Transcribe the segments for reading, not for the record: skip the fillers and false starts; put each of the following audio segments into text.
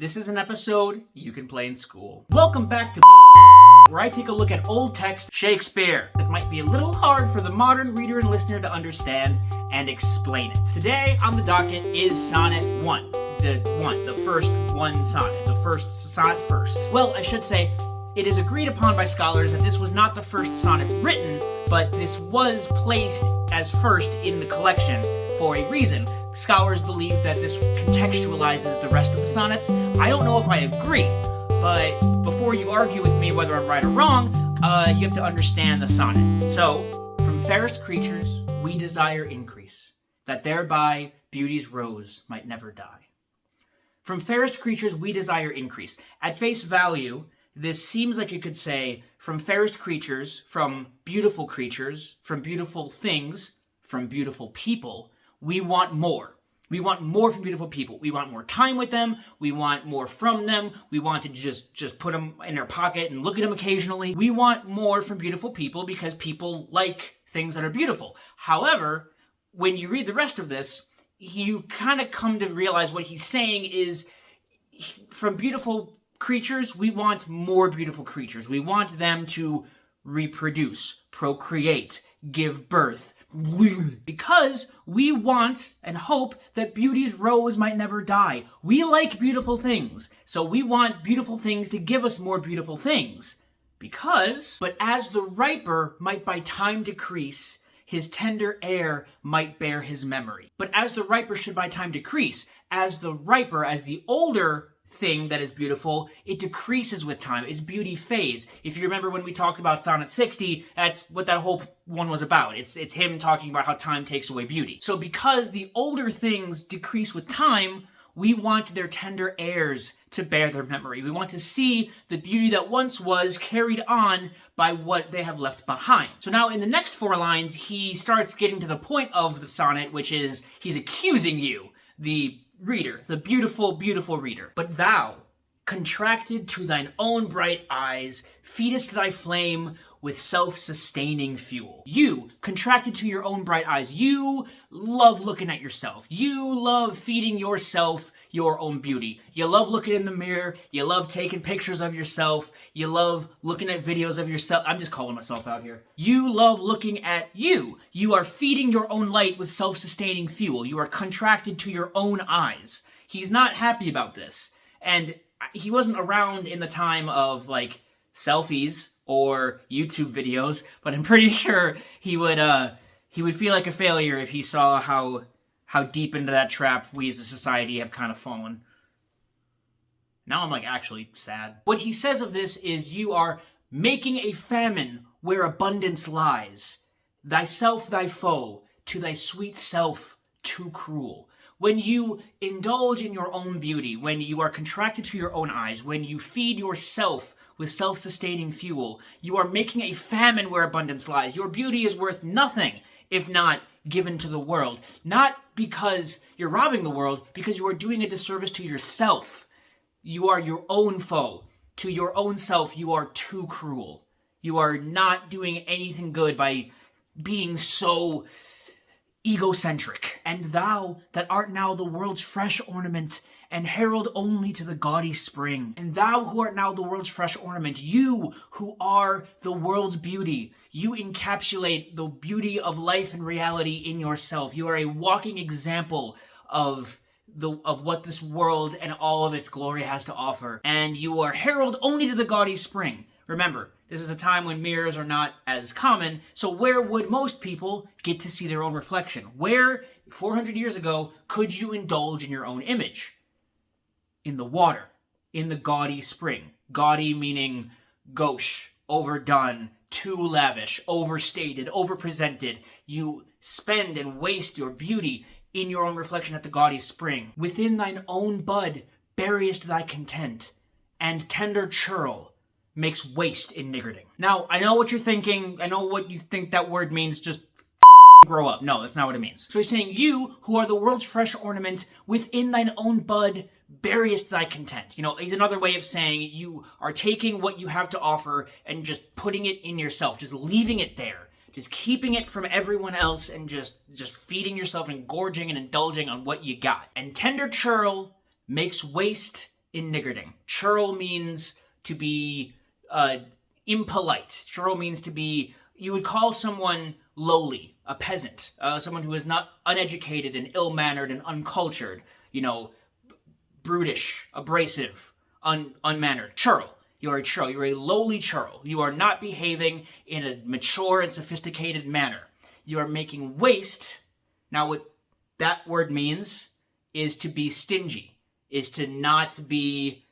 This is an episode you can play in school. Welcome back to where I take a look at old text Shakespeare. It might be a little hard for the modern reader and listener to understand and explain it. Today on the docket is Sonnet 1. The first one sonnet. The first sonnet first. Well, I should say, it is agreed upon by scholars that this was not the first sonnet written, but this was placed as first in the collection for a reason. Scholars believe that this contextualizes the rest of the sonnets. I don't know if I agree, but before you argue with me whether I'm right or wrong, you have to understand the sonnet. So, from fairest creatures we desire increase, that thereby beauty's rose might never die. From fairest creatures we desire increase. At face value, this seems like you could say, from fairest creatures, from beautiful things, from beautiful people, we want more. We want more from beautiful people. We want more time with them. We want more from them. We want to just put them in our pocket and look at them occasionally. We want more from beautiful people because people like things that are beautiful. However, when you read the rest of this, you kind of come to realize what he's saying is, from beautiful creatures, we want more beautiful creatures. We want them to reproduce, procreate, give birth, because we want and hope that beauty's rose might never die. We like beautiful things, so we want beautiful things to give us more beautiful things. But as the riper might by time decrease, his tender air might bear his memory. But as the riper should by time decrease, as the older thing that is beautiful, it decreases with time. Its beauty fades. If you remember when we talked about Sonnet 60, that's what that whole one was about. It's him talking about how time takes away beauty. So because the older things decrease with time, we want their tender airs to bear their memory. We want to see the beauty that once was carried on by what they have left behind. So now in the next 4 lines, he starts getting to the point of the sonnet, which is he's accusing you, the reader, the beautiful, beautiful reader. But thou, contracted to thine own bright eyes, feedest thy flame with self-sustaining fuel. You, contracted to your own bright eyes, you love looking at yourself. You love feeding yourself your own beauty. You love looking in the mirror. You love taking pictures of yourself. You love looking at videos of yourself. I'm just calling myself out here. You love looking at you. You are feeding your own light with self-sustaining fuel. You are contracted to your own eyes. He's not happy about this. And he wasn't around in the time of, like, selfies or YouTube videos, but I'm pretty sure he would feel like a failure if he saw how deep into that trap we as a society have kind of fallen. Now I'm, like, actually sad. What he says of this is you are making a famine where abundance lies. Thyself thy foe, to thy sweet self too cruel. When you indulge in your own beauty, when you are contracted to your own eyes, when you feed yourself with self-sustaining fuel, you are making a famine where abundance lies. Your beauty is worth nothing if not given to the world. Not because you're robbing the world, because you are doing a disservice to yourself. You are your own foe. To your own self, you are too cruel. You are not doing anything good by being so egocentric. And thou that art now the world's fresh ornament, and herald only to the gaudy spring. And thou who art now the world's fresh ornament, you who are the world's beauty, you encapsulate the beauty of life and reality in yourself. You are a walking example of what this world and all of its glory has to offer. And you are herald only to the gaudy spring. Remember, this is a time when mirrors are not as common, so where would most people get to see their own reflection? Where, 400 years ago, could you indulge in your own image? In the water, in the gaudy spring. Gaudy meaning gauche, overdone, too lavish, overstated, overpresented. You spend and waste your beauty in your own reflection at the gaudy spring. Within thine own bud buryest thy content, and tender churl makes waste in niggarding. Now, I know what you're thinking. I know what you think that word means. Just grow up. No, that's not what it means. So he's saying, you who are the world's fresh ornament, within thine own bud buryest thy content. You know, it's another way of saying you are taking what you have to offer and just putting it in yourself, just leaving it there, just keeping it from everyone else and just feeding yourself and gorging and indulging on what you got. And tender churl makes waste in niggarding. Churl means to be impolite. Churl means to be, you would call someone lowly, a peasant, someone who is not uneducated and ill-mannered and uncultured, brutish, abrasive, unmannered. Churl. You are a churl. You are a lowly churl. You are not behaving in a mature and sophisticated manner. You are making waste. Now, what that word means is to be stingy, is to not be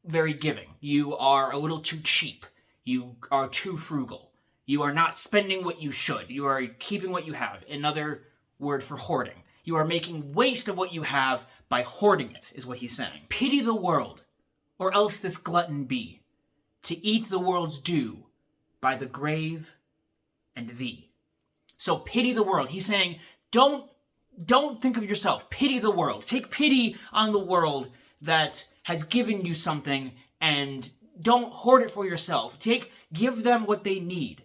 very giving. You are a little too cheap. You are too frugal. You are not spending what you should. You are keeping what you have. Another word for hoarding. You are making waste of what you have by hoarding it, is what he's saying. Pity the world, or else this glutton be, to eat the world's due by the grave and thee. So pity the world. He's saying, don't think of yourself. Pity the world. Take pity on the world that has given you something, and don't hoard it for yourself. Give them what they need.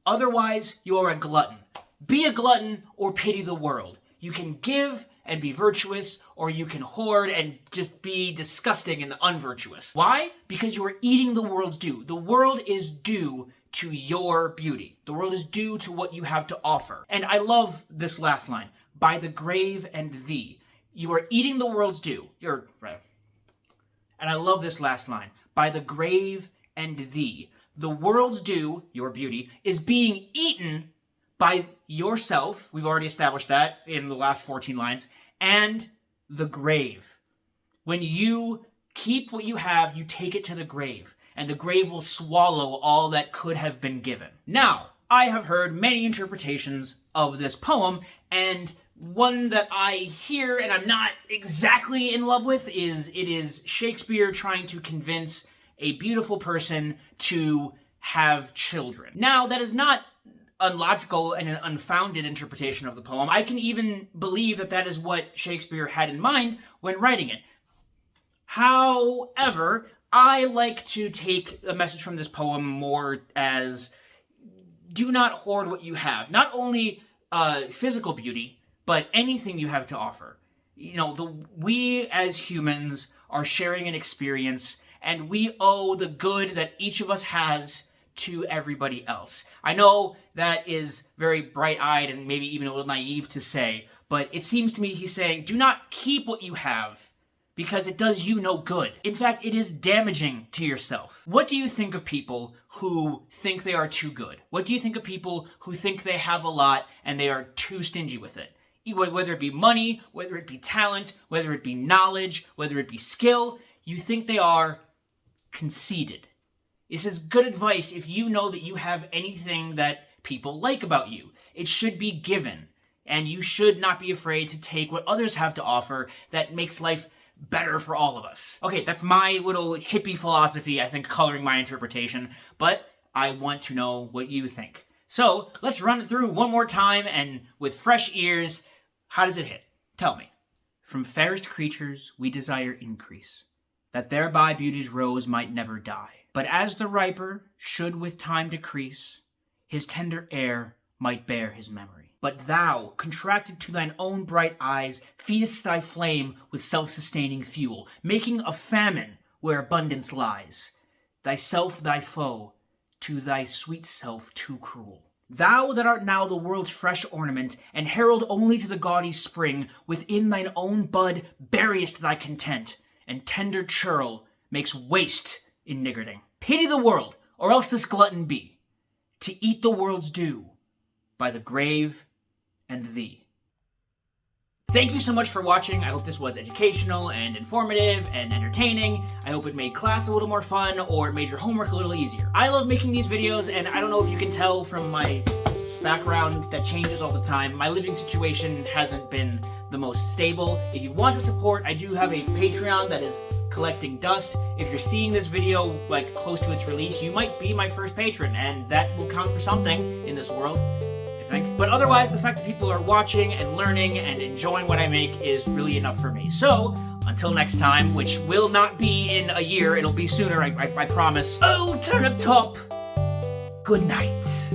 Otherwise, you are a glutton. Be a glutton or pity the world. You can give and be virtuous, or you can hoard and just be disgusting and unvirtuous. Why? Because you are eating the world's due. The world is due to your beauty. The world is due to what you have to offer. And I love this last line. By the grave and thee. You are eating the world's due. And I love this last line. By the grave and thee. The world's due, your beauty, is being eaten by yourself, we've already established that in the last 14 lines, and the grave. When you keep what you have, you take it to the grave, and the grave will swallow all that could have been given. Now, I have heard many interpretations of this poem, and one that I hear and I'm not exactly in love with is it is Shakespeare trying to convince a beautiful person to have children. Now, that is not unlogical and an unfounded interpretation of the poem. I can even believe that that is what Shakespeare had in mind when writing it. However, I like to take a message from this poem more as do not hoard what you have. Not only physical beauty, but anything you have to offer. We as humans are sharing an experience, and we owe the good that each of us has to everybody else. I know that is very bright-eyed and maybe even a little naive to say, but it seems to me he's saying, do not keep what you have, because it does you no good. In fact, it is damaging to yourself. What do you think of people who think they are too good? What do you think of people who think they have a lot and they are too stingy with it? Whether it be money, whether it be talent, whether it be knowledge, whether it be skill, you think they are conceited. This is good advice if you know that you have anything that people like about you. It should be given, and you should not be afraid to take what others have to offer that makes life better for all of us. Okay, that's my little hippie philosophy, I think, coloring my interpretation, but I want to know what you think. So, let's run it through one more time, and with fresh ears, how does it hit? Tell me. From fairest creatures we desire increase, that thereby beauty's rose might never die. But as the riper should with time decrease, his tender air might bear his memory. But thou, contracted to thine own bright eyes, feedest thy flame with self-sustaining fuel, making a famine where abundance lies. Thyself thy foe, to thy sweet self too cruel. Thou that art now the world's fresh ornament, and herald only to the gaudy spring, within thine own bud buryest thy content, and tender churl makes waste in niggarding. Pity the world, or else this glutton be, to eat the world's due by the grave and thee. Thank you so much for watching. I hope this was educational and informative and entertaining. I hope it made class a little more fun or it made your homework a little easier. I love making these videos, and I don't know if you can tell from my background that changes all the time. My living situation hasn't been the most stable. If you want to support, I do have a Patreon that is collecting dust. If you're seeing this video like close to its release, you might be my first patron, and that will count for something in this world, I think. But otherwise, the fact that people are watching and learning and enjoying what I make is really enough for me. So, until next time, which will not be in a year, it'll be sooner, I promise. Oh, turn up top! Good night.